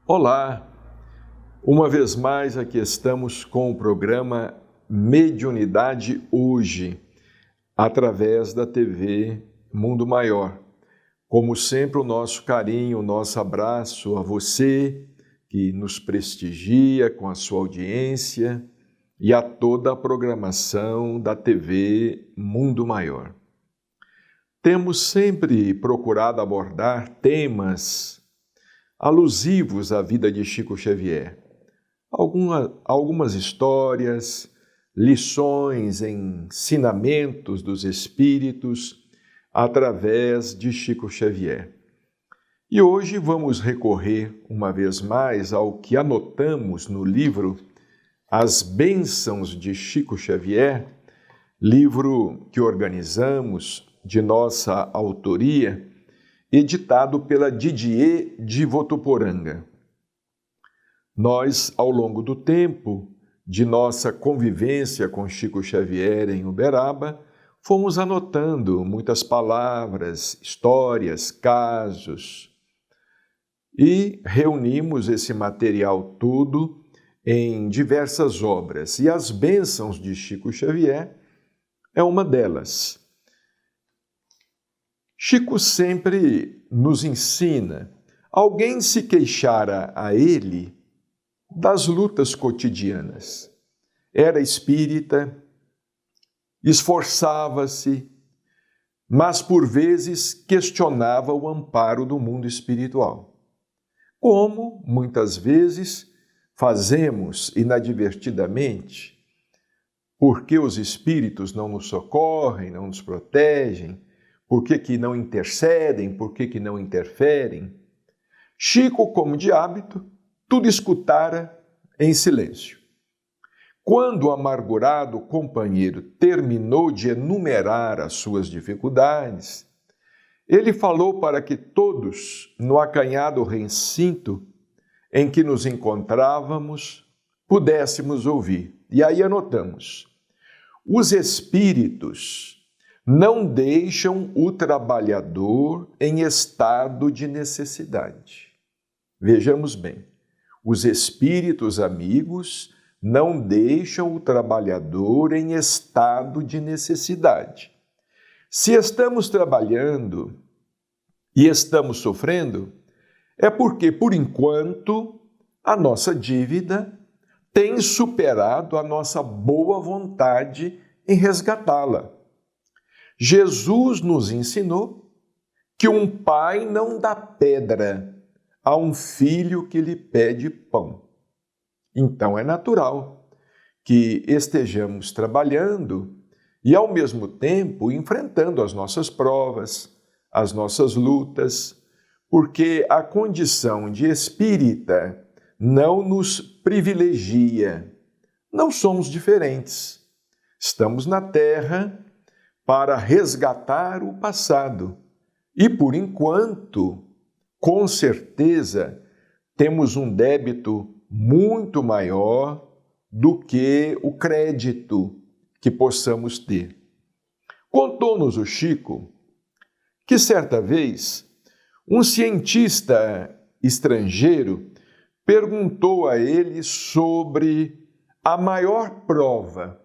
Olá! Uma vez mais aqui estamos com o programa Mediunidade Hoje, através da TV Mundo Maior. Como sempre, o nosso carinho, o nosso abraço a você que nos prestigia com a sua audiência e a toda a programação da TV Mundo Maior. Temos sempre procurado abordar temas alusivos à vida de Chico Xavier. Algumas histórias, lições, ensinamentos dos espíritos através de Chico Xavier. E hoje vamos recorrer uma vez mais ao que anotamos no livro As Bênçãos de Chico Xavier, livro que organizamos de nossa autoria, editado pela Didier de Votuporanga. Nós, ao longo do tempo de nossa convivência com Chico Xavier em Uberaba, fomos anotando muitas palavras, histórias, casos e reunimos esse material todo em diversas obras. E As Bênçãos de Chico Xavier é uma delas. Chico sempre nos ensina: alguém se queixara a ele das lutas cotidianas. Era espírita, esforçava-se, mas por vezes questionava o amparo do mundo espiritual. Como muitas vezes fazemos inadvertidamente, porque os espíritos não nos socorrem, não nos protegem, por que não intercedem, por que não interferem? Chico, como de hábito, tudo escutara em silêncio. Quando o amargurado companheiro terminou de enumerar as suas dificuldades, ele falou para que todos, no acanhado recinto em que nos encontrávamos, pudéssemos ouvir. E aí anotamos: os espíritos não deixam o trabalhador em estado de necessidade. Vejamos bem, os espíritos amigos não deixam o trabalhador em estado de necessidade. Se estamos trabalhando e estamos sofrendo, é porque, por enquanto, a nossa dívida tem superado a nossa boa vontade em resgatá-la. Jesus nos ensinou que um pai não dá pedra a um filho que lhe pede pão. Então é natural que estejamos trabalhando e, ao mesmo tempo, enfrentando as nossas provas, as nossas lutas, porque a condição de espírita não nos privilegia. Não somos diferentes. Estamos na Terra para resgatar o passado. E, por enquanto, com certeza, temos um débito muito maior do que o crédito que possamos ter. Contou-nos o Chico que, certa vez, um cientista estrangeiro perguntou a ele sobre a maior prova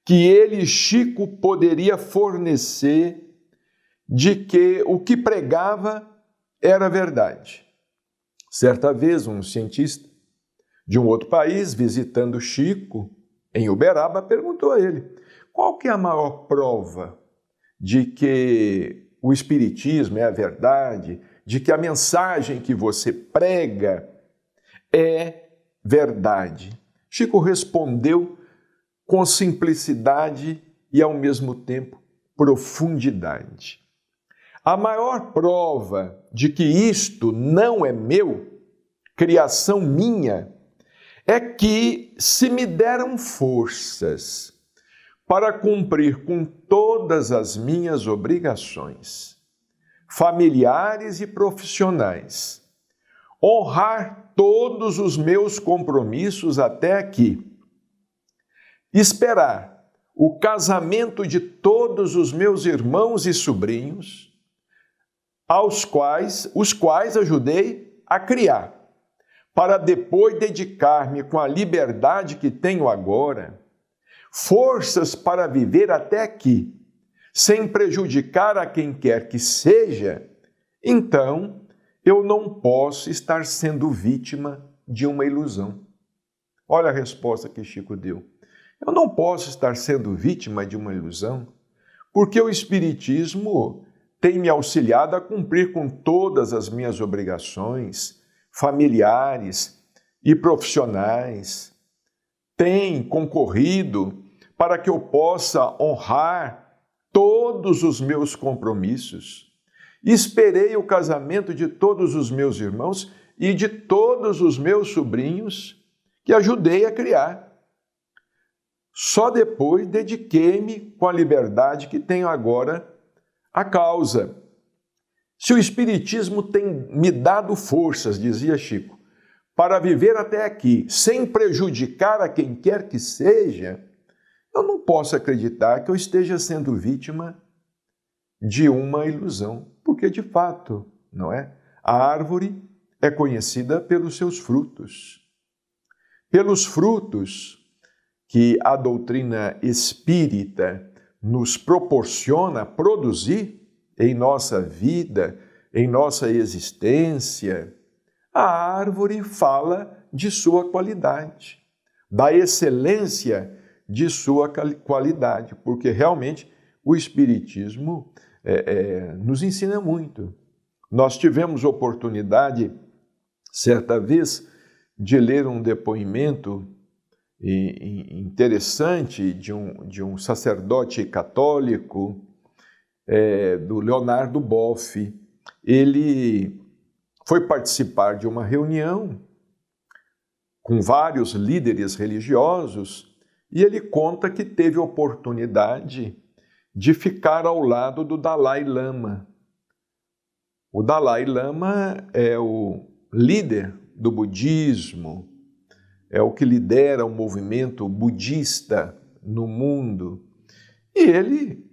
que ele, Chico, poderia fornecer de que o que pregava era verdade. Certa vez, um cientista de um outro país, visitando Chico em Uberaba, perguntou a ele: qual que é a maior prova de que o Espiritismo é a verdade, de que a mensagem que você prega é verdade? Chico respondeu com simplicidade e, ao mesmo tempo, profundidade: a maior prova de que isto não é meu, criação minha, é que, se me deram forças para cumprir com todas as minhas obrigações, familiares e profissionais, honrar todos os meus compromissos até aqui, esperar o casamento de todos os meus irmãos e sobrinhos, os quais ajudei a criar, para depois dedicar-me com a liberdade que tenho agora, forças para viver até aqui, sem prejudicar a quem quer que seja, então eu não posso estar sendo vítima de uma ilusão. Olha a resposta que Chico deu. Eu não posso estar sendo vítima de uma ilusão, porque o Espiritismo tem me auxiliado a cumprir com todas as minhas obrigações familiares e profissionais, tem concorrido para que eu possa honrar todos os meus compromissos. Esperei o casamento de todos os meus irmãos e de todos os meus sobrinhos que ajudei a criar. Só depois dediquei-me com a liberdade que tenho agora à causa. Se o Espiritismo tem me dado forças, dizia Chico, para viver até aqui, sem prejudicar a quem quer que seja, eu não posso acreditar que eu esteja sendo vítima de uma ilusão, porque de fato, não é? A árvore é conhecida pelos seus frutos. Pelos frutos que a doutrina espírita nos proporciona produzir em nossa vida, em nossa existência, a árvore fala de sua qualidade, da excelência de sua qualidade, porque realmente o Espiritismo nos ensina muito. Nós tivemos oportunidade, certa vez, de ler um depoimento interessante de um sacerdote católico, do Leonardo Boff. Ele foi participar de uma reunião com vários líderes religiosos e ele conta que teve oportunidade de ficar ao lado do Dalai Lama. O Dalai Lama é o líder do budismo, é o que lidera o movimento budista no mundo. E ele,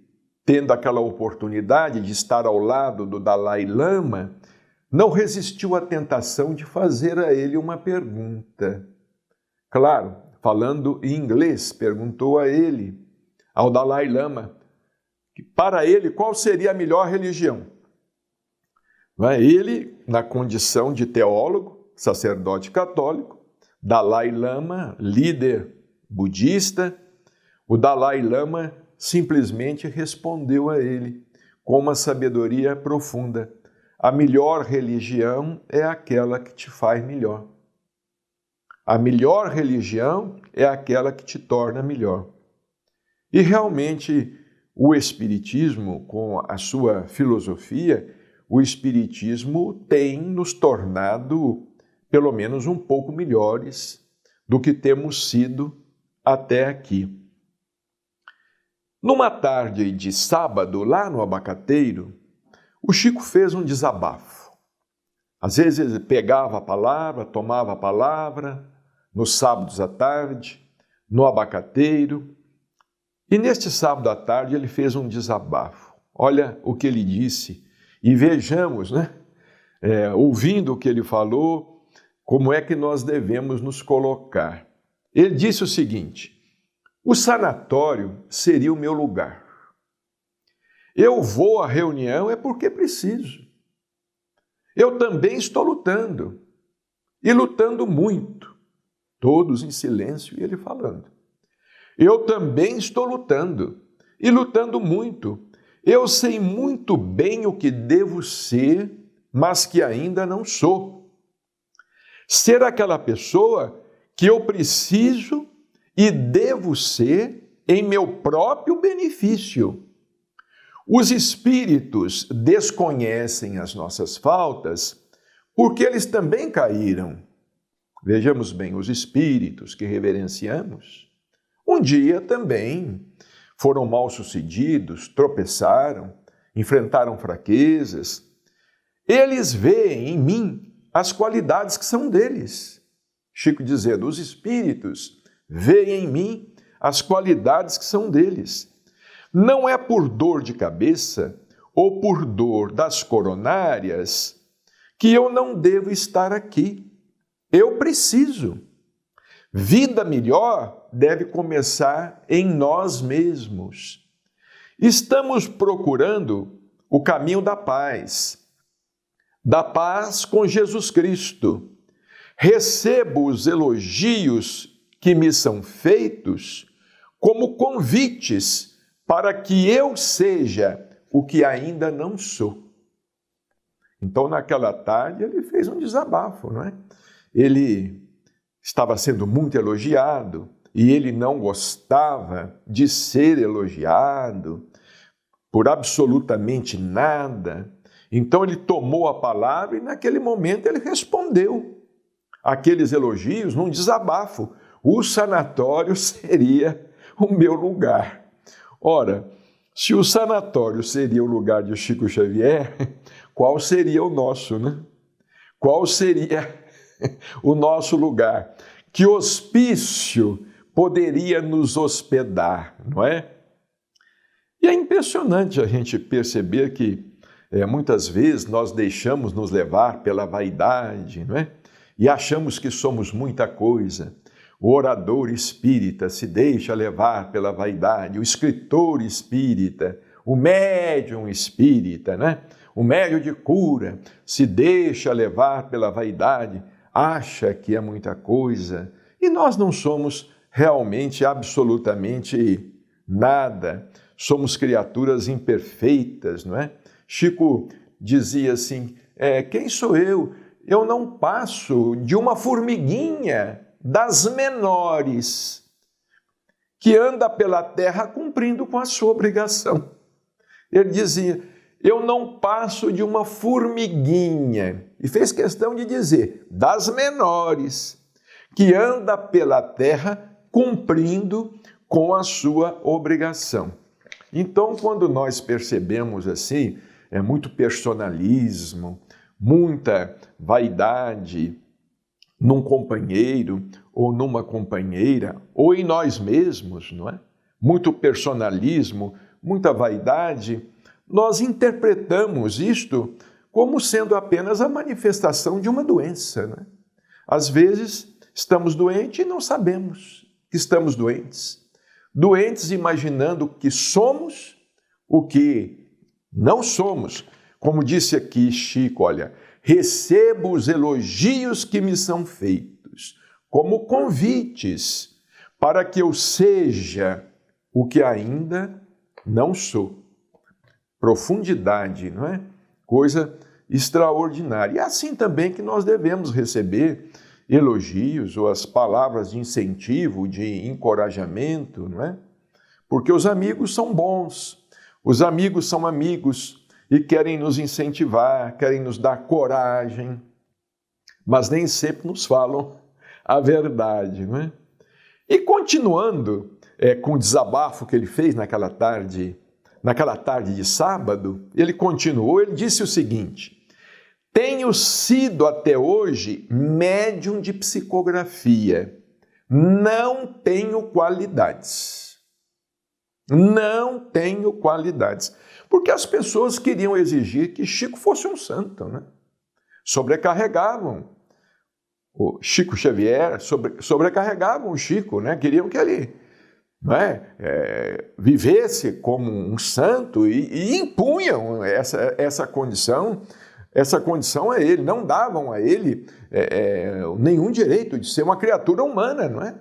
tendo aquela oportunidade de estar ao lado do Dalai Lama, não resistiu à tentação de fazer a ele uma pergunta. Claro, falando em inglês, perguntou a ele, ao Dalai Lama, que para ele qual seria a melhor religião. Ele, na condição de teólogo, sacerdote católico, Dalai Lama, líder budista, o Dalai Lama simplesmente respondeu a ele com uma sabedoria profunda: a melhor religião é aquela que te faz melhor. A melhor religião é aquela que te torna melhor. E realmente o Espiritismo, com a sua filosofia, o Espiritismo tem nos tornado pelo menos um pouco melhores do que temos sido até aqui. Numa tarde de sábado, lá no Abacateiro, o Chico fez um desabafo. Às vezes ele pegava a palavra, tomava a palavra, nos sábados à tarde, no Abacateiro. E neste sábado à tarde ele fez um desabafo. Olha o que ele disse e vejamos, ouvindo o que ele falou, como é que nós devemos nos colocar. Ele disse o seguinte: o sanatório seria o meu lugar. Eu vou à reunião é porque preciso. Eu também estou lutando, e lutando muito. Todos em silêncio e ele falando. Eu também estou lutando, e lutando muito. Eu sei muito bem o que devo ser, mas que ainda não sou. Ser aquela pessoa que eu preciso e devo ser em meu próprio benefício. Os espíritos desconhecem as nossas faltas porque eles também caíram. Vejamos bem, os espíritos que reverenciamos, um dia também foram mal-sucedidos, tropeçaram, enfrentaram fraquezas. Eles veem em mim as qualidades que são deles. Chico dizendo, os espíritos veem em mim as qualidades que são deles. Não é por dor de cabeça ou por dor das coronárias que eu não devo estar aqui. Eu preciso. Vida melhor deve começar em nós mesmos. Estamos procurando o caminho da paz com Jesus Cristo. Recebo os elogios que me são feitos como convites para que eu seja o que ainda não sou. Então, naquela tarde, ele fez um desabafo, não é? Ele estava sendo muito elogiado e ele não gostava de ser elogiado por absolutamente nada. Então, ele tomou a palavra e, naquele momento, ele respondeu aqueles elogios num desabafo. O sanatório seria o meu lugar. Ora, se o sanatório seria o lugar de Chico Xavier, qual seria o nosso, né? Qual seria o nosso lugar? Que hospício poderia nos hospedar, não é? E é impressionante a gente perceber que muitas vezes nós deixamos nos levar pela vaidade, não é? E achamos que somos muita coisa. O orador espírita se deixa levar pela vaidade, o escritor espírita, o médium espírita, né? O médium de cura se deixa levar pela vaidade, acha que é muita coisa, e nós não somos realmente, absolutamente nada. Somos criaturas imperfeitas, não é? Chico dizia assim, quem sou eu? Eu não passo de uma formiguinha das menores, que anda pela terra cumprindo com a sua obrigação. Ele dizia, eu não passo de uma formiguinha, e fez questão de dizer, das menores, que anda pela terra cumprindo com a sua obrigação. Então, quando nós percebemos assim, muito personalismo, muita vaidade num companheiro ou numa companheira, ou em nós mesmos, não é? Muito personalismo, muita vaidade, nós interpretamos isto como sendo apenas a manifestação de uma doença, né? Às vezes, estamos doentes e não sabemos que estamos doentes. Doentes imaginando que somos o que não somos. Como disse aqui Chico, olha, recebo os elogios que me são feitos como convites para que eu seja o que ainda não sou. Profundidade, não é? Coisa extraordinária. E assim também que nós devemos receber elogios ou as palavras de incentivo, de encorajamento, não é? Porque os amigos são bons, os amigos são amigos e querem nos incentivar, querem nos dar coragem, mas nem sempre nos falam a verdade, não é? E continuando com o desabafo que ele fez naquela tarde de sábado, ele continuou, ele disse o seguinte, tenho sido até hoje médium de psicografia, não tenho qualidades. Não tenho qualidades. Porque as pessoas queriam exigir que Chico fosse um santo, né? Sobrecarregavam o Chico Xavier, sobrecarregavam o Chico, né? Queriam que ele vivesse como um santo e impunham essa condição a ele, não davam a ele nenhum direito de ser uma criatura humana, não é?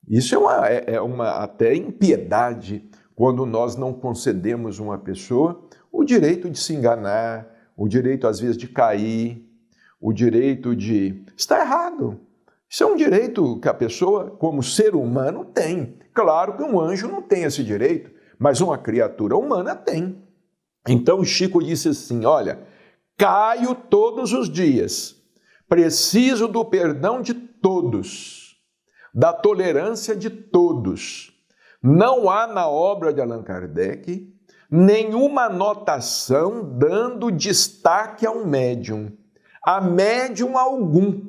Isso é uma até impiedade quando nós não concedemos a uma pessoa o direito de se enganar, o direito às vezes de cair, o direito de... Está errado. Isso é um direito que a pessoa, como ser humano, tem. Claro que um anjo não tem esse direito, mas uma criatura humana tem. Então Chico disse assim, olha, caio todos os dias, preciso do perdão de todos, da tolerância de todos. Não há na obra de Allan Kardec nenhuma anotação dando destaque a um médium, a médium algum.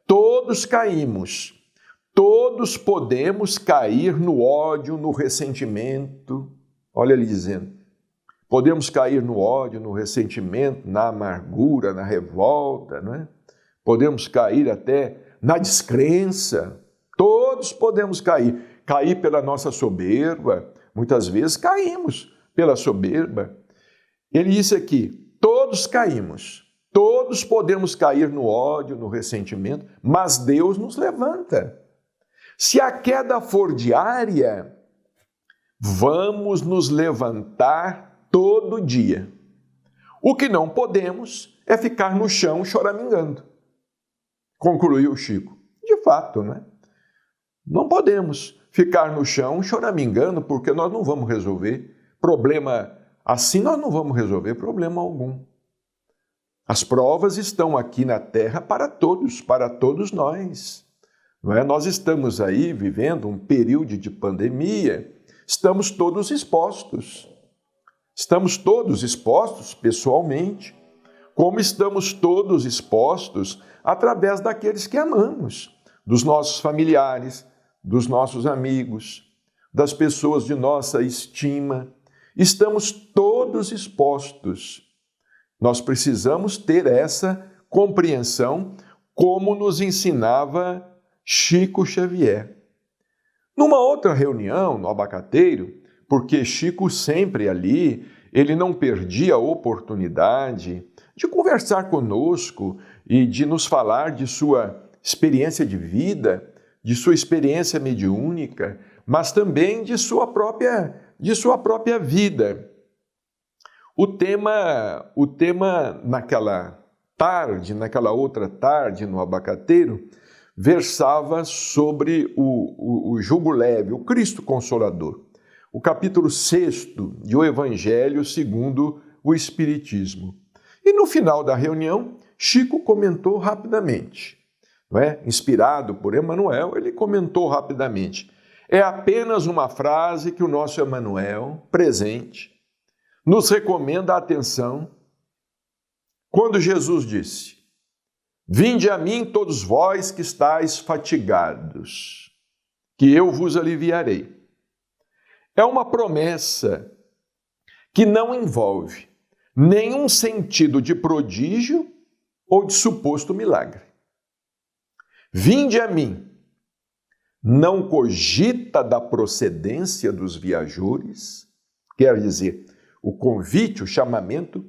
Todos caímos, todos podemos cair no ódio, no ressentimento. Olha ele dizendo, Podemos cair no ódio, no ressentimento, na amargura, na revolta, não é? Podemos cair até na descrença. Todos podemos cair. Cair pela nossa soberba. Muitas vezes caímos pela soberba. Ele disse aqui, todos caímos. Todos podemos cair no ódio, no ressentimento, mas Deus nos levanta. Se a queda for diária, vamos nos levantar todo dia. O que não podemos é ficar no chão choramingando. Concluiu Chico. De fato, né? Não podemos ficar no chão choramingando, porque nós não vamos resolver problema assim, nós não vamos resolver problema algum. As provas estão aqui na Terra para todos nós. Não é? Nós estamos aí vivendo um período de pandemia, estamos todos expostos. Estamos todos expostos pessoalmente, como estamos todos expostos através daqueles que amamos, dos nossos familiares, dos nossos amigos, das pessoas de nossa estima. Estamos todos expostos. Nós precisamos ter essa compreensão, como nos ensinava Chico Xavier. Numa outra reunião, no Abacateiro, porque Chico sempre ali, ele não perdia a oportunidade de conversar conosco e de nos falar de sua experiência de vida, de sua experiência mediúnica, mas também de sua própria vida. O tema naquela outra tarde no Abacateiro, versava sobre o jugo leve, o Cristo Consolador. O capítulo 6º de O Evangelho segundo o Espiritismo. E no final da reunião, Chico comentou rapidamente, não é? Inspirado por Emmanuel, ele comentou rapidamente. É apenas uma frase que o nosso Emmanuel, presente, nos recomenda a atenção quando Jesus disse: Vinde a mim todos vós que estáis fatigados, que eu vos aliviarei. É uma promessa que não envolve nenhum sentido de prodígio ou de suposto milagre. Vinde a mim, não cogita da procedência dos viajores, quer dizer, o convite, o chamamento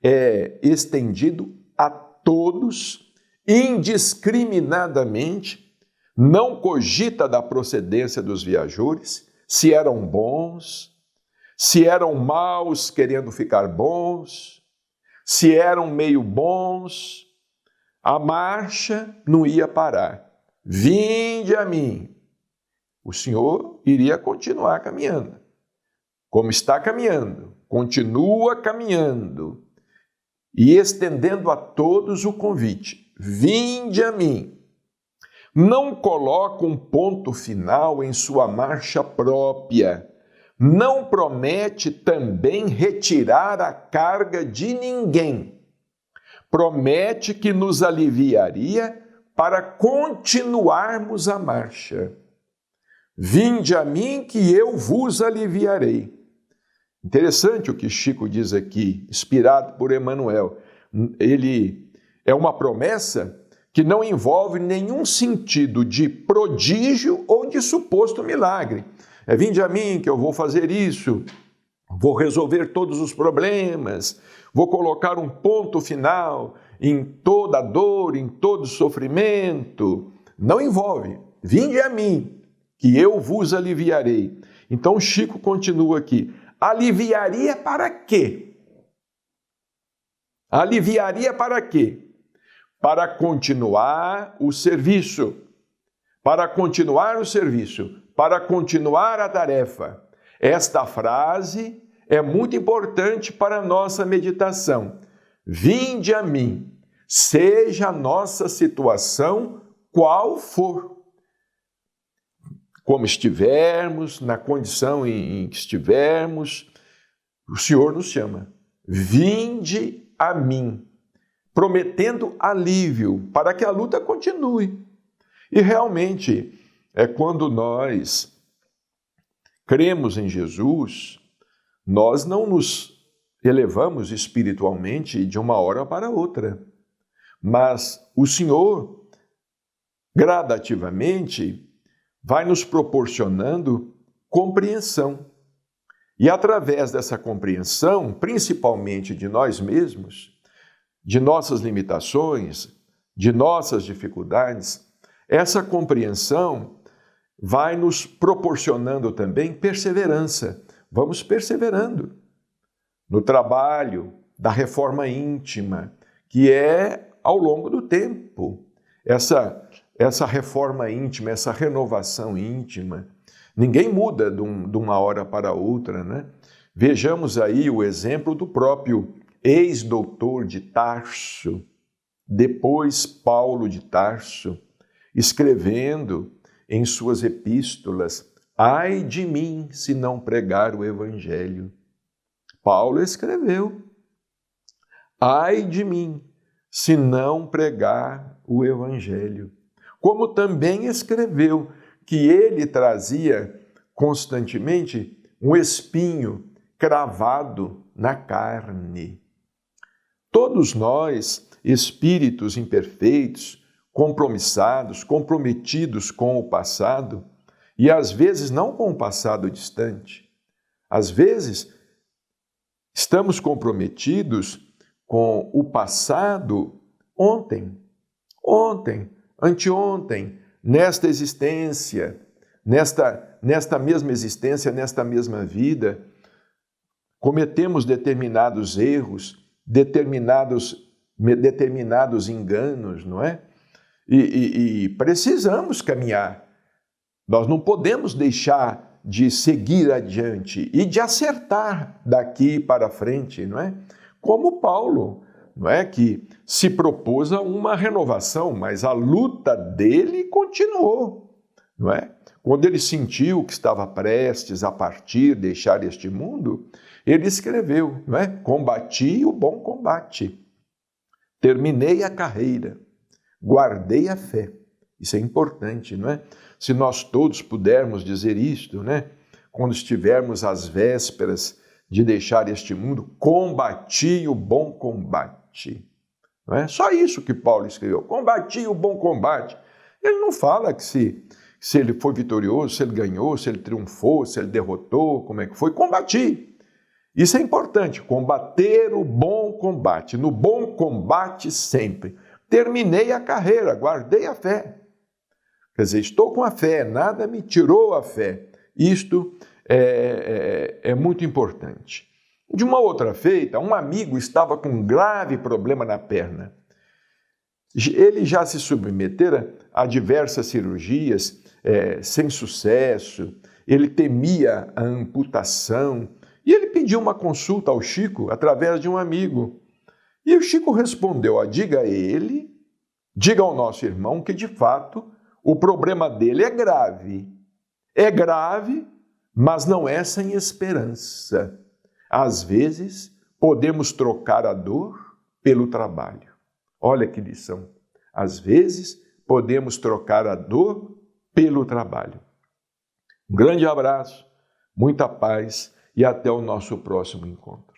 é estendido a todos, indiscriminadamente, não cogita da procedência dos viajores, se eram bons, se eram maus querendo ficar bons, se eram meio bons, a marcha não ia parar. Vinde a mim. O Senhor iria continuar caminhando. Como está caminhando, continua caminhando e estendendo a todos o convite. Vinde a mim. Não coloca um ponto final em sua marcha própria. Não promete também retirar a carga de ninguém. Promete que nos aliviaria para continuarmos a marcha. Vinde a mim que eu vos aliviarei. Interessante o que Chico diz aqui, inspirado por Emmanuel. Ele é uma promessa que não envolve nenhum sentido de prodígio ou de suposto milagre. Vinde a mim que eu vou fazer isso, vou resolver todos os problemas, vou colocar um ponto final em toda dor, em todo sofrimento. Não envolve. Vinde a mim que eu vos aliviarei. Então Chico continua aqui. Aliviaria para quê? Aliviaria para quê? Para continuar o serviço, para continuar a tarefa. Esta frase é muito importante para a nossa meditação. Vinde a mim, seja a nossa situação qual for. Como estivermos, na condição em que estivermos, o Senhor nos chama. Vinde a mim. Prometendo alívio para que a luta continue. E realmente, quando nós cremos em Jesus, nós não nos relevamos espiritualmente de uma hora para outra. Mas o Senhor, gradativamente, vai nos proporcionando compreensão. E através dessa compreensão, principalmente de nós mesmos, de nossas limitações, de nossas dificuldades, essa compreensão vai nos proporcionando também perseverança. Vamos perseverando no trabalho da reforma íntima, que é ao longo do tempo. Essa reforma íntima, essa renovação íntima, ninguém muda de uma hora para outra, né? Vejamos aí o exemplo do próprio ex-doutor de Tarso, depois Paulo de Tarso, escrevendo em suas epístolas: ai de mim se não pregar o Evangelho. Paulo escreveu: ai de mim se não pregar o Evangelho. Como também escreveu que ele trazia constantemente um espinho cravado na carne. Todos nós, espíritos imperfeitos, compromissados, comprometidos com o passado, e às vezes não com o passado distante, às vezes estamos comprometidos com o passado ontem, anteontem, nesta existência, nesta mesma existência, nesta mesma vida, cometemos determinados erros, determinados enganos, não é? E precisamos caminhar. Nós não podemos deixar de seguir adiante e de acertar daqui para frente, não é? Como Paulo, não é? Que se propôs a uma renovação, mas a luta dele continuou, não é? Quando ele sentiu que estava prestes a partir, deixar este mundo, ele escreveu, não é? Combati o bom combate, terminei a carreira, guardei a fé. Isso é importante, não é? Se nós todos pudermos dizer isto, né? Quando estivermos às vésperas de deixar este mundo, combati o bom combate. Não é? Só isso que Paulo escreveu, combati o bom combate. Ele não fala que se ele foi vitorioso, se ele ganhou, se ele triunfou, se ele derrotou, como é que foi, combati. Isso é importante, combater o bom combate, no bom combate sempre. Terminei a carreira, guardei a fé. Quer dizer, estou com a fé, nada me tirou a fé. Isto é muito importante. De uma outra feita, um amigo estava com um grave problema na perna. Ele já se submetera a diversas cirurgias sem sucesso, ele temia a amputação, e ele pediu uma consulta ao Chico através de um amigo. E o Chico respondeu: diga a ele, diga ao nosso irmão que de fato o problema dele é grave. É grave, mas não é sem esperança. Às vezes, podemos trocar a dor pelo trabalho. Olha que lição. Às vezes, podemos trocar a dor pelo trabalho. Um grande abraço, muita paz e até o nosso próximo encontro.